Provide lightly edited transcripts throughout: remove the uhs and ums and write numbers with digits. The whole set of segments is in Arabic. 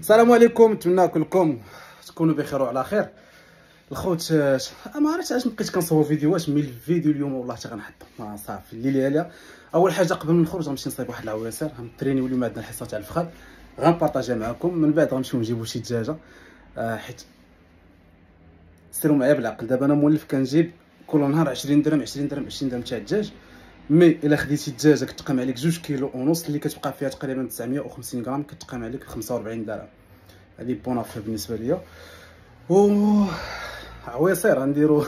السلام عليكم، نتمنى كلكم تكونوا بخير وعلى خير. الخوت ما عرفتش علاش بقيت كنصور فيديوهات، مي الفيديو اليوم والله حتى غنحطو صافي الليله هذه. اول حاجه قبل ما نخرج غنمشي نصايب واحد العويصير، غنترينيو اليوم عندنا الحصه تاع الفخذ، غنبارطاجيها معكم. من بعد غنمشيو نجيبو شي دجاجه، حيت سيروا معايا بالعقل. دابا انا مولف كنجيب كل نهار 20 درهم 20 درهم 20 درهم تاع الدجاج، مي الا خديتي الدجاجه كتقام عليك 2 كيلو ونص اللي كتبقى فيها تقريبا 950 غرام، كتقام عليك 45 درهم. هذه بونافير بالنسبه ليا. و عويصير غنديرو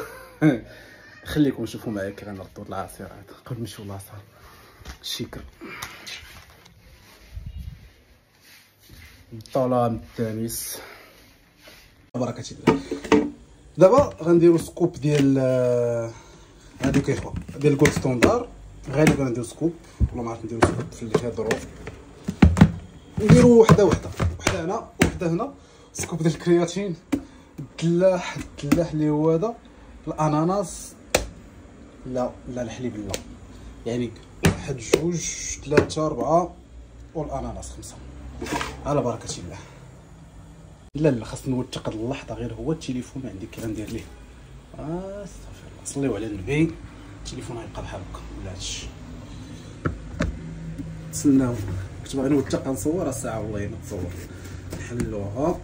خليكم نشوفوا معايا كي غنردو العصير هذا قبل ما نمشيو لاصال. شكرا. الظلام التامس بركه الله. دابا غنديرو سكوب ديال هذوك اخوا ديال الكولد ستوندار، غالبا نديرو سكوب والله ما عرفت نديرو سكوب في هاد الظروف. نديرو وحده هنا وحده هنا. سكوب ديال الكرياتين، الدلاح اللي هو هذا، الاناناس لا الحليب لا، يعني 1 2 3 4 والاناناس 5 على بركه الله. لا خاصني نوثق هاد اللحظه، غير هو التليفون عندي كي غندير ليه. استغفر الله، صليو على النبي. التليفون غيبقى بحال هكا ولا هادشي. تسناو كنت باغي نوثق نصور الساعه والله ما تصور. نحلوها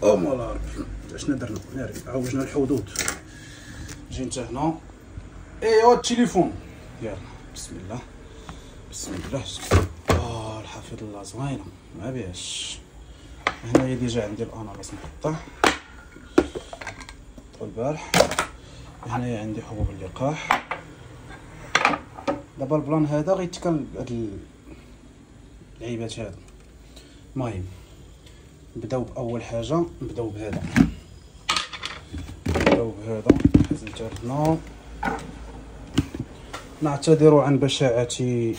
مولا ربي. اشنا درنا؟ ناري عوجنا الحدود. جي انت هنا. ايوا التليفون يلا بسم الله بسم الله. الحفظ الله زوينه ما بيهاش. هنايا ديجا عندي الاناناس مقطع البارح. هنايا عندي حبوب اللقاح. دابا البلان هذا غيتكال هاد اللعيبات هادو. المهم نبداو باول حاجه، نبداو بهذا حزمت هنا. نعتذر عن بشاعتي.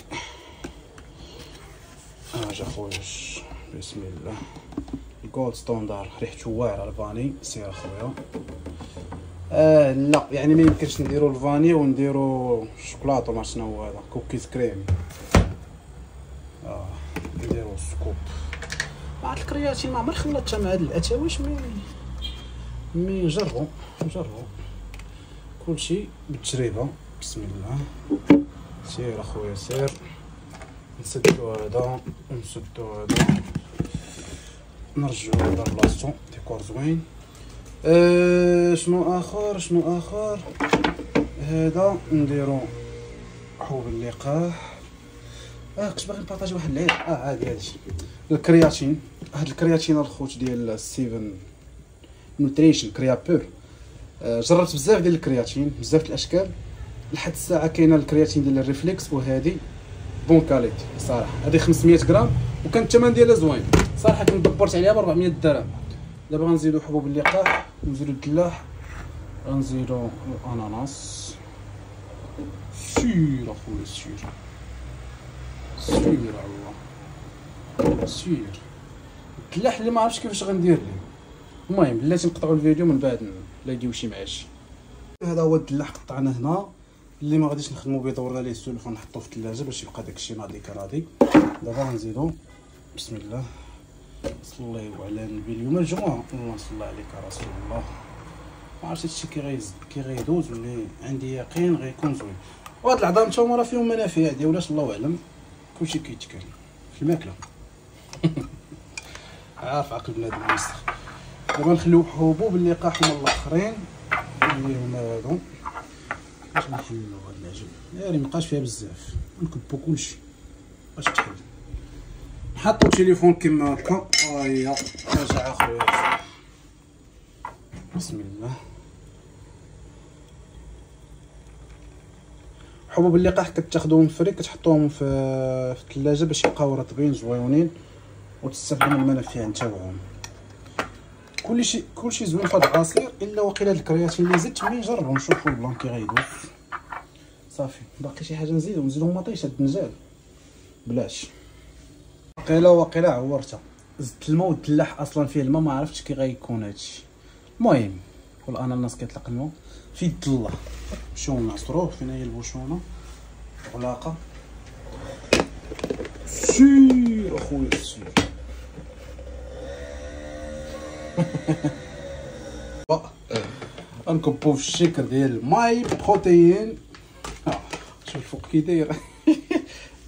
اجا خويا بسم الله. الكولد ستوندار ريحته واعره، الفاني سير اخويا. لا يعني ما يمكنش نديرو الفاني ونديرو الشوكولاط ولا شنو هو هذا كوكيز كريم. نديرو سكوب مع الكرياتين. ما عمري خلطتها مع هاد الاتاويش، مي نجربو كلشي بالتجربه. بسم الله. سير اخويا سير. نسدو هذا ونسدو هذا، نرجعو هذا لبلاصتو. ديكور زوين. شنو اخر هذا نديرو حبوب اللقاح. كنت باغي نبارطاجي واحد اللعيب عادي هادشي. الكرياتين، هاد الكرياتين الخوت ديال 7 نوتريشن كريا بور. جربت بزاف ديال الكرياتين، بزاف الاشكال. لحد الساعه كاينه الكرياتين ديال الريفليكس، وهذه بون كاليتي صراحه. هذه 500 غرام وكان الثمن ديالها زوين صراحه، كنت دبرت عليها ب 400 درهم. دابا غنزيدو حبوب اللقاح ونزيدو الدلاح، غنزيدو الاناناس. سير اخويا سير الله سير. الدلاح اللي ما عرفتش كيفاش غندير ليه. المهم بلاتي نقطعوا الفيديو من بعد لا يجيو شي معاش. هذا هو الدلاح قطعنا هنا. اللي ما غاديش نخدمو به دورنا ليه السلوفه نحطوه في الثلاجه باش يبقى داكشي ناضي كناضي. دابا غنزيدو بسم الله. صلى الله على النبي. اليوم الجمعه، اللهم صل عليك رسول الله. ما عرفتش هادشي كي غيدوز ولا عندي يقين غيكون زوين. وهاد العظام تا هما راه فيهم منافع عادي ولاش الله اعلم. كلشي كيتكال في الماكله. عارف عقل بنادم وسخ. دابا نخليو حبوب اللقاح هما الاخرين اللي هما هادو. باش نحلو هاد العجب ناري مابقاش فيها بزاف، نكبو كلشي باش تحل. نحطو التليفون كيما هكا. هيا رجع اخويا بسم الله. حبوب اللقاح كتاخذوهم فري، كتحطوهم في الثلاجه باش يبقاو رطبين زويونين وتستافدوا من المنافع نتاعهم. كلشي زوين في هذا العصير الا وقيله الكرياتين اللي زدت. مي نجربو نشوفو البلان كي غيدوز. صافي باقي شي حاجه نزيدو مطيش هاد الدنجال بلاش. وقيله عورتها. زدت الماء والدلاح اصلا فيه الماء، ما عرفتش كي غيكون هادشي. المهم والاناناس كيطلق الماء في الضله. نمشيو نعصروه. فين هي البوشونه غلاقه. سير اخويا سير. غنكبو في الشكل ديال الماي بروتيين. شوف الفوق كي داير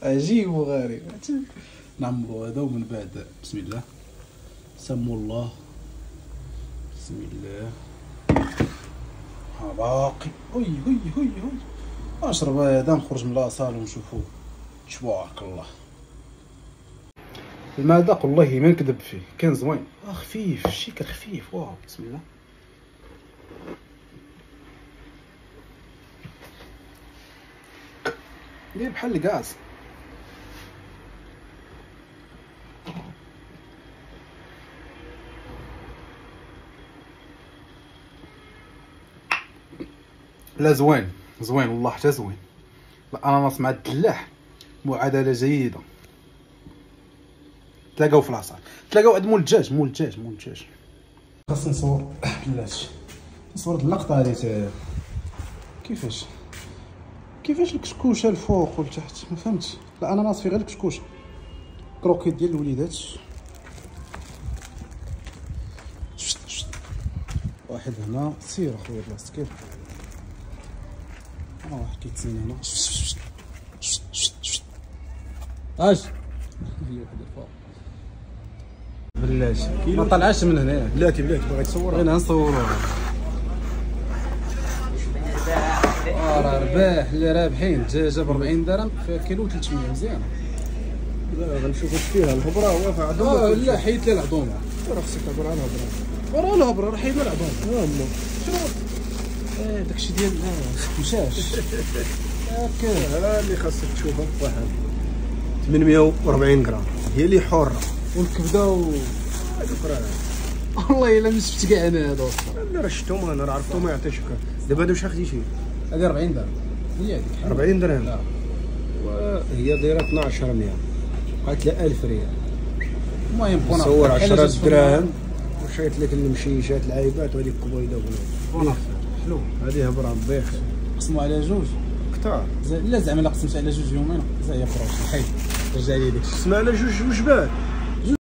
عجيب وغريب. نعمرو هذا ومن بعد بسم الله سمو الله بسم الله. ها باقي هوي هوي هوي هوي. اشرب هذا نخرج من لاصال ونشوفو. تبارك الله المذاق والله ما نكذب فيه كان زوين. خفيف الشكل خفيف. واو بسم الله. داير بحال الغاز. لا زوين زوين والله حتى زوين. الاناناس مع الدلاح معادله جيده. تلاقاو في العصير تلاقاو عند مول الدجاج مول الدجاج. خاصني نصور بلاتي نصور هاد اللقطه هادي كيفاش الكشكوشه الفوق والتحت ما فهمتش. الاناناس فيه غير الكشكوشه. كروكيت ديال الوليدات. واحد هنا سير اخويا بلاصتك كيف واحد كيتسنى هنا. اش هي وحده فوق بلاتي ما طلعش من هنا. بلاتي باغي تصور انا نصورها. راه رباح اللي رابحين الدجاجه ب 40 درهم في كيلو 300 مزيانه. لا غنشوفو فيها الهبره هو فيها عظومه. لا حيد لها العظومه. راه خصك تهضر على الهبره. راه الهبره راه حيد لها العظومه. شنو داكشي ديال مشاش هكا. ها اللي خاصك تشوفها واحد 840 غرام هي اللي حره. والكبده هذوك راه والله الا ما شفت كاع انا هذا وصفه. لا راه شفتهم انا راه عرفتهم ما يعطيش هكا. دابا هذا واش خديتي؟ هذه 40 درهم. هي هذيك 40 درهم. لا وهي دايره 1200 بقات لها 1000 ريال. المهم نصور 10 دراهم وشريت لك المشيشات العايبات وهذيك الكبيده ولا حلو. هذه هبره الضيق قسموا على جوج كثار. لا زعما لا قسمت على جوج يومين زعما فراش حيد رجع لي داكشي. قسمها على جوج وجبات.